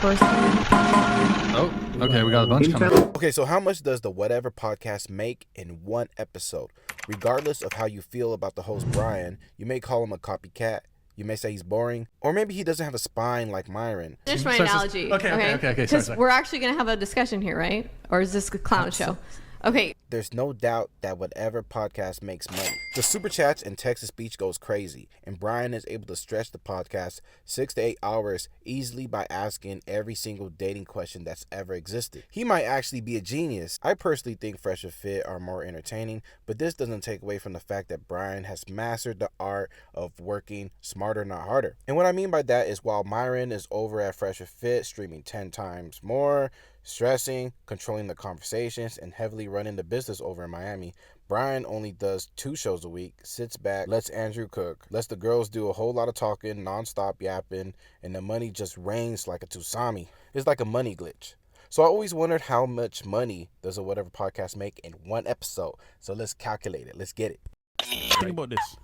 Oh, okay, we got a bunch coming. Okay, so how much does the Whatever podcast make in one episode? Regardless of how you feel about the host Brian, you may call him a copycat, you may say he's boring, or maybe he doesn't have a spine like Myron. Finish my analogy. Okay. Because we're actually going to have a discussion here, right? Or is this a clown show? Okay. There's no doubt that Whatever podcast makes money. The super chats and text-to-speech goes crazy, and Brian is able to stretch the podcast 6 to 8 hours easily by asking every single dating question that's ever existed. He might actually be a genius. I personally think Fresh or Fit are more entertaining, but this doesn't take away from the fact that Brian has mastered the art of working smarter, not harder. And what I mean by that is while Myron is over at Fresh or Fit streaming 10 times more, stressing, controlling the conversations, and heavily running the business over in Miami, Brian only does 2 shows a week, sits back, lets Andrew cook, lets the girls do a whole lot of talking, non-stop yapping, and the money just rains like a tsunami. It's like a money glitch. So I always wondered how much money does a Whatever podcast make in one episode. So let's calculate it. Let's get it. Think about this.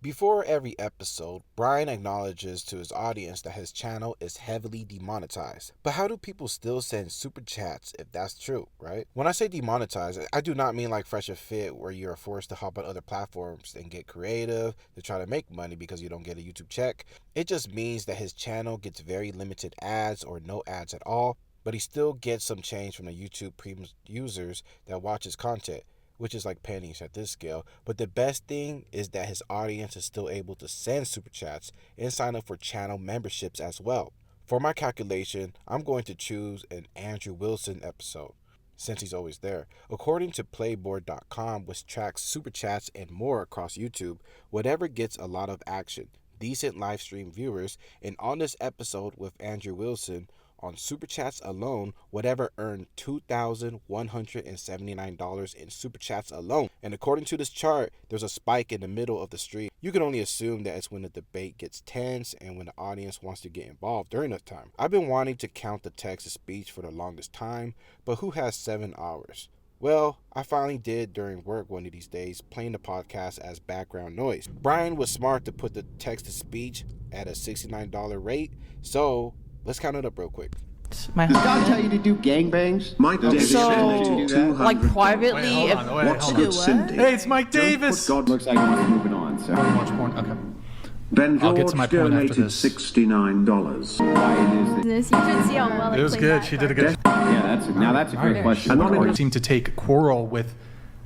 Before every episode, Brian acknowledges to his audience that his channel is heavily demonetized. But how do people still send super chats if that's true, right? When I say demonetized, I do not mean like Fresh or Fit where you are forced to hop on other platforms and get creative to try to make money because you don't get a YouTube check. It just means that his channel gets very limited ads or no ads at all, but he still gets some change from the YouTube premium users that watch his content, which is like pennies at this scale. But the best thing is that his audience is still able to send super chats and sign up for channel memberships as well. For my calculation, I'm going to choose an Andrew Wilson episode, since he's always there. According to playboard.com, which tracks super chats and more across YouTube, Whatever gets a lot of action, decent live stream viewers, and on this episode with Andrew Wilson, on super chats alone, Whatever earned $2,179 in super chats alone. And according to this chart, there's a spike in the middle of the stream. You can only assume that it's when the debate gets tense and when the audience wants to get involved during that time. I've been wanting to count the text-to-speech for the longest time, but who has 7 hours? Well, I finally did during work one of these days, playing the podcast as background noise. Brian was smart to put the text-to-speach at a $69 rate, so let's count it up real quick. Does God tell you to do gangbangs? Mike Davis So, donated like privately, Wait, hold on, What's hold on. good, Cindy? Hey, it's Mike Davis. God looks like he's moving on, so. Watch porn. Okay. Ben I'll get to George my point after donated this. $69. Why it is that, You should see how well It was good. She did a good. yeah, that's a great question. Or seem to take quarrel with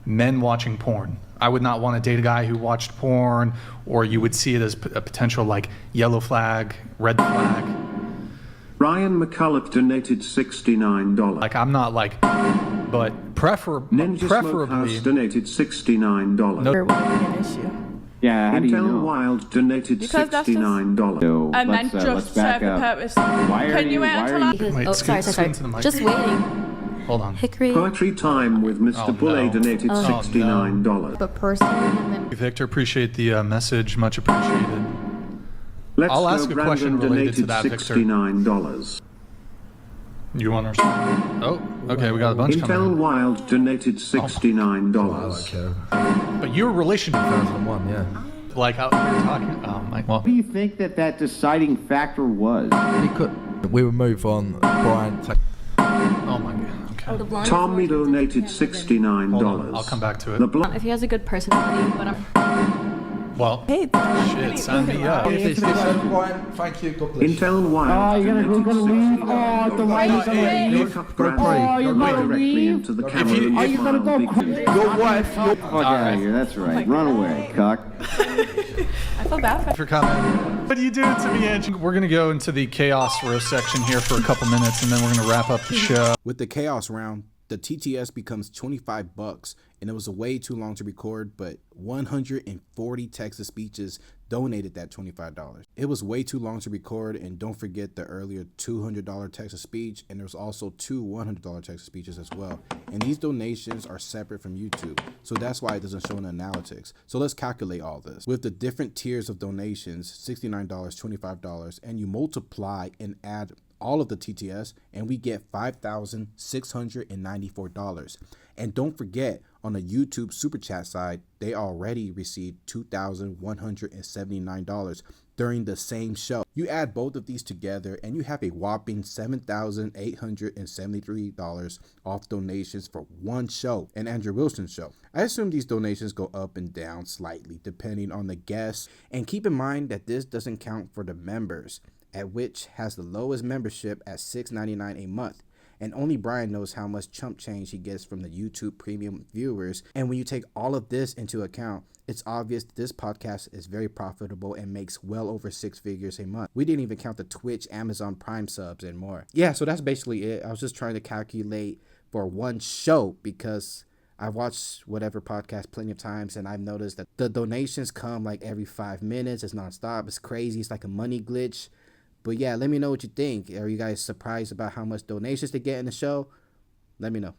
men watching porn. I would not want to date a guy who watched porn, or you would see it as a potential like yellow flag, red flag. Ryan McCulloch donated $69. Like I'm not like, but Ninja preferably. Smokehouse donated $69. No. an issue. Yeah, how do you Intel know? Wild donated Because that's just- $69. So, And then let's just back serve a up. purpose. Why are Can you, you wait why until are after? Wait, Oh, scoot sorry. into the mic. Just waiting. Hold on. Hickory, Poetry Time with Mr. Oh, Bulle no. donated Oh, no. $69. but person, and then Victor, appreciate the message. Much appreciated. Let's I'll Go ask a question Brandon related to donated that, Victor. $69. You want to respond? Oh, okay. We got a bunch Intel coming. Wild donated $69. But your relation, 2001, yeah. like how we're talking. Oh my. Well, What do you think that deciding factor was? We would move on. Brian, oh my god. Okay. the blonde. Tommy donated $69. Hold on, I'll come back to it. The blonde If he has a good personality, but Well, shit, sign me up. Brian, thank you. God bless. Intel Wild Oh, you're gonna leave? Oh, the wife's gonna leave? Look up Brandon. Oh, you're Go gonna directly leave? into the camera you- and Are you gonna smile go? big. Your wife. Fuck out of here. That's right. Run away, cock. I feel bad for For coming. What are you doing to me, Angie? We're gonna go into the chaos roast section here for a couple minutes, and then we're gonna wrap up the show. With the chaos round, the TTS becomes $25, and it was way too long to record, but 140 text-to-speeches donated that $25. It was way too long to record, and don't forget the earlier $200 text-to-speech, and there's also 2 $100 text-to-speeches as well. And these donations are separate from YouTube, so that's why it doesn't show in the analytics. So let's calculate all this. With the different tiers of donations, $69, $25, and you multiply and add all of the TTS, and we get $5,694. And don't forget, on the YouTube Super Chat side, they already received $2,179. during the same show. You add both of these together and you have a whopping $7,873 off donations for one show, an Andrew Wilson show. I assume these donations go up and down slightly depending on the guest, and keep in mind that this doesn't count for the members, at which has the lowest membership at $6.99 a month. And only Brian knows how much chump change he gets from the YouTube premium viewers. And when you take all of this into account, it's obvious that this podcast is very profitable and makes well over 6 figures a month. We didn't even count the Twitch, Amazon Prime subs, and more. Yeah, so that's basically it. I was just trying to calculate for one show because I've watched whatever podcast plenty of times, and I've noticed that the donations come like every 5 minutes. It's nonstop. It's crazy. It's like a money glitch. But yeah, let me know what you think. Are you guys surprised about how much donations they get in the show? Let me know.